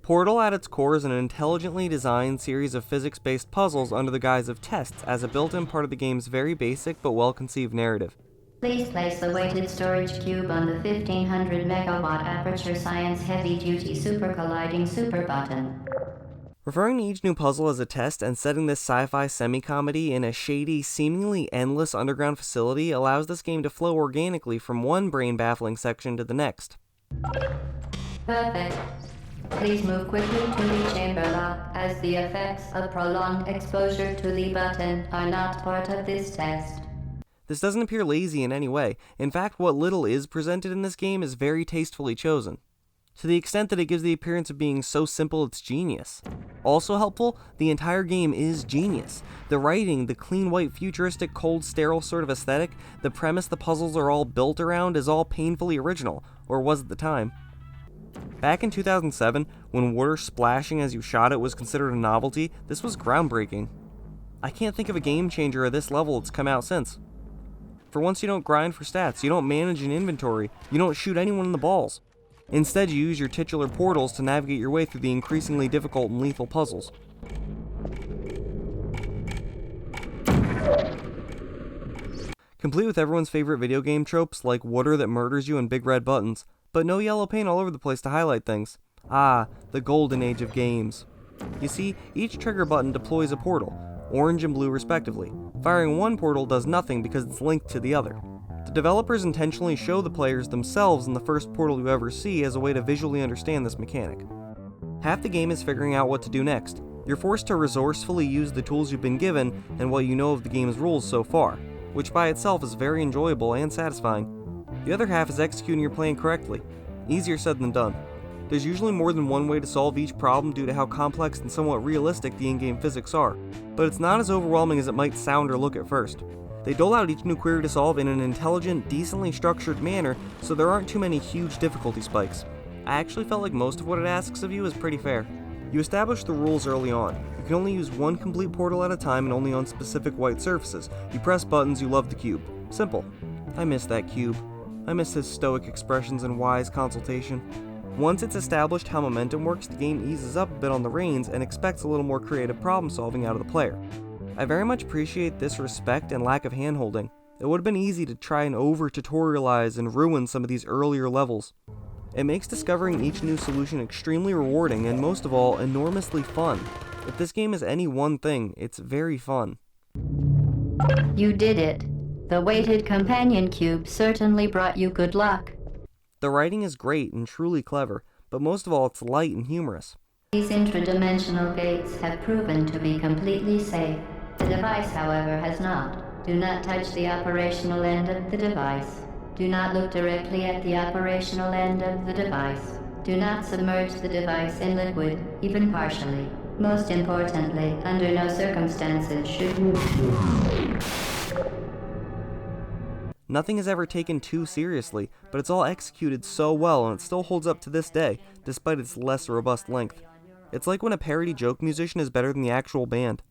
Portal at its core is an intelligently designed series of physics-based puzzles under the guise of tests as a built-in part of the game's very basic but well-conceived narrative. Please place the weighted storage cube on the 1500 megawatt Aperture Science heavy-duty super colliding super button. Referring to each new puzzle as a test and setting this sci-fi semi-comedy in a shady, seemingly endless underground facility allows this game to flow organically from one brain-baffling section to the next. Perfect. Please move quickly to the chamber lock, as the effects of prolonged exposure to the button are not part of this test. This doesn't appear lazy in any way. In fact, what little is presented in this game is very tastefully chosen, to the extent that it gives the appearance of being so simple it's genius. Also helpful, the entire game is genius. The writing, the clean white futuristic cold sterile sort of aesthetic, the premise the puzzles are all built around is all painfully original, or was at the time. Back in 2007, when water splashing as you shot it was considered a novelty, this was groundbreaking. I can't think of a game changer at this level that's come out since. For once, you don't grind for stats, you don't manage an inventory, you don't shoot anyone in the balls. Instead, you use your titular portals to navigate your way through the increasingly difficult and lethal puzzles. Complete with everyone's favorite video game tropes like water that murders you and big red buttons, but no yellow paint all over the place to highlight things. Ah, the golden age of games. You see, each trigger button deploys a portal, orange and blue respectively. Firing one portal does nothing because it's linked to the other. The developers intentionally show the players themselves in the first portal you ever see as a way to visually understand this mechanic. Half the game is figuring out what to do next. You're forced to resourcefully use the tools you've been given and what you know of the game's rules so far, which by itself is very enjoyable and satisfying. The other half is executing your plan correctly. Easier said than done. There's usually more than one way to solve each problem due to how complex and somewhat realistic the in-game physics are, but it's not as overwhelming as it might sound or look at first. They dole out each new query to solve in an intelligent, decently structured manner, so there aren't too many huge difficulty spikes. I actually felt like most of what it asks of you is pretty fair. You establish the rules early on. You can only use one complete portal at a time and only on specific white surfaces. You press buttons, you love the cube. Simple. I miss that cube. I miss his stoic expressions and wise consultation. Once it's established how momentum works, the game eases up a bit on the reins and expects a little more creative problem solving out of the player. I very much appreciate this respect and lack of handholding. It would have been easy to try and over-tutorialize and ruin some of these earlier levels. It makes discovering each new solution extremely rewarding and most of all, enormously fun. If this game is any one thing, it's very fun. You did it. The weighted companion cube certainly brought you good luck. The writing is great and truly clever, but most of all it's light and humorous. These intradimensional gates have proven to be completely safe. The device, however, has not. Do not touch the operational end of the device. Do not look directly at the operational end of the device. Do not submerge the device in liquid, even partially. Most importantly, under no circumstances should you... Nothing is ever taken too seriously, but it's all executed so well and it still holds up to this day, despite its less robust length. It's like when a parody joke musician is better than the actual band.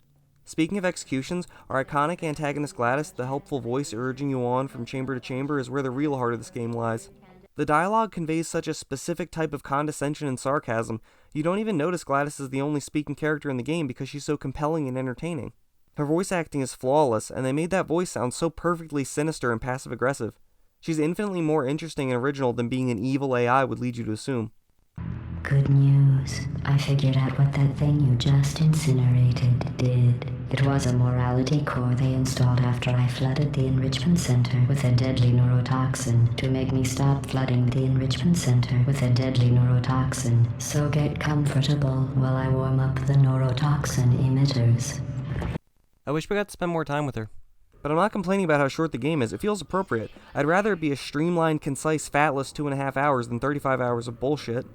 Speaking of executions, our iconic antagonist Gladys, the helpful voice urging you on from chamber to chamber, is where the real heart of this game lies. The dialogue conveys such a specific type of condescension and sarcasm, you don't even notice Gladys is the only speaking character in the game because she's so compelling and entertaining. Her voice acting is flawless, and they made that voice sound so perfectly sinister and passive-aggressive. She's infinitely more interesting and original than being an evil AI would lead you to assume. Good news. I figured out what that thing you just incinerated did. It was a morality core they installed after I flooded the enrichment center with a deadly neurotoxin to make me stop flooding the enrichment center with a deadly neurotoxin. So get comfortable while I warm up the neurotoxin emitters. I wish we got to spend more time with her. But I'm not complaining about how short the game is, it feels appropriate. I'd rather it be a streamlined, concise, fatless 2.5 hours than 35 hours of bullshit.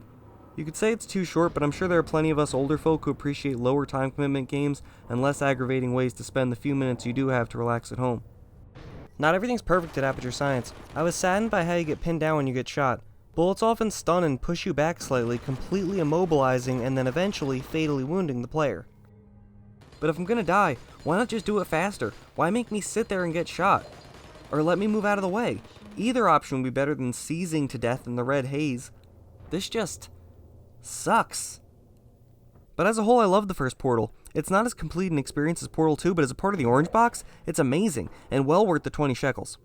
You could say it's too short, but I'm sure there are plenty of us older folk who appreciate lower time commitment games and less aggravating ways to spend the few minutes you do have to relax at home. Not everything's perfect at Aperture Science. I was saddened by how you get pinned down when you get shot. Bullets often stun and push you back slightly, completely immobilizing and then eventually fatally wounding the player. But if I'm gonna die, why not just do it faster? Why make me sit there and get shot? Or let me move out of the way? Either option would be better than seizing to death in the red haze. This just sucks. But as a whole, I love the first Portal. It's not as complete an experience as Portal 2, but as a part of the Orange Box, it's amazing, and well worth the 20 shekels.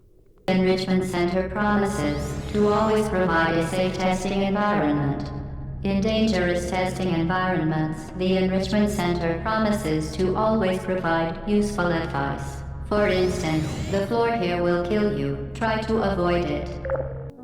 Enrichment Center promises to always provide a safe testing environment. In dangerous testing environments, the Enrichment Center promises to always provide useful advice. For instance, the floor here will kill you. Try to avoid it.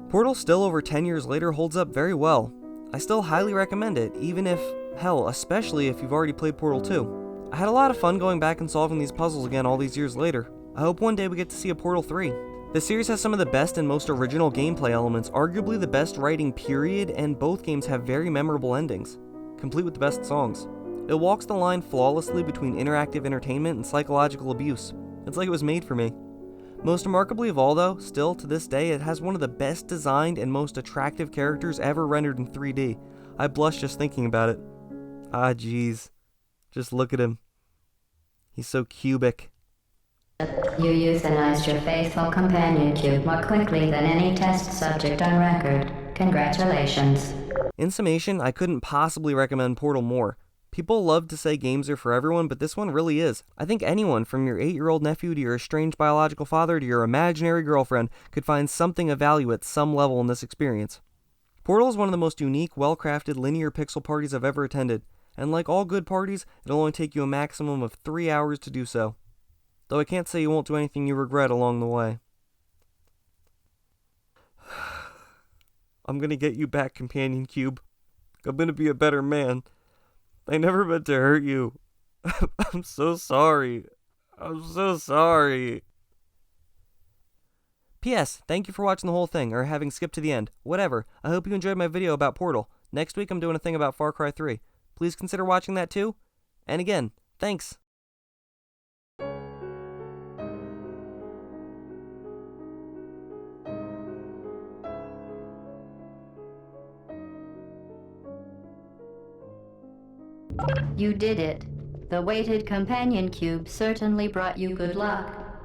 Portal still over 10 years later holds up very well. I still highly recommend it, even if, hell, especially if you've already played Portal 2. I had a lot of fun going back and solving these puzzles again all these years later. I hope one day we get to see a Portal 3. The series has some of the best and most original gameplay elements, arguably the best writing period, and both games have very memorable endings, complete with the best songs. It walks the line flawlessly between interactive entertainment and psychological abuse. It's like it was made for me. Most remarkably of all though, still to this day, it has one of the best designed and most attractive characters ever rendered in 3D. I blush just thinking about it. Ah jeez. Just look at him. He's so cubic. You euthanized your faithful companion cube more quickly than any test subject on record. Congratulations. In summation, I couldn't possibly recommend Portal more. People love to say games are for everyone, but this one really is. I think anyone, from your 8-year-old nephew to your estranged biological father to your imaginary girlfriend, could find something of value at some level in this experience. Portal is one of the most unique, well-crafted, linear pixel parties I've ever attended, and like all good parties, it'll only take you a maximum of 3 hours to do so. Though I can't say you won't do anything you regret along the way. I'm gonna get you back, Companion Cube. I'm gonna be a better man. I never meant to hurt you. I'm so sorry. I'm so sorry. P.S. Thank you for watching the whole thing, or having skipped to the end. Whatever. I hope you enjoyed my video about Portal. Next week I'm doing a thing about Far Cry 3. Please consider watching that too. And again, thanks. You did it. The weighted companion cube certainly brought you good luck.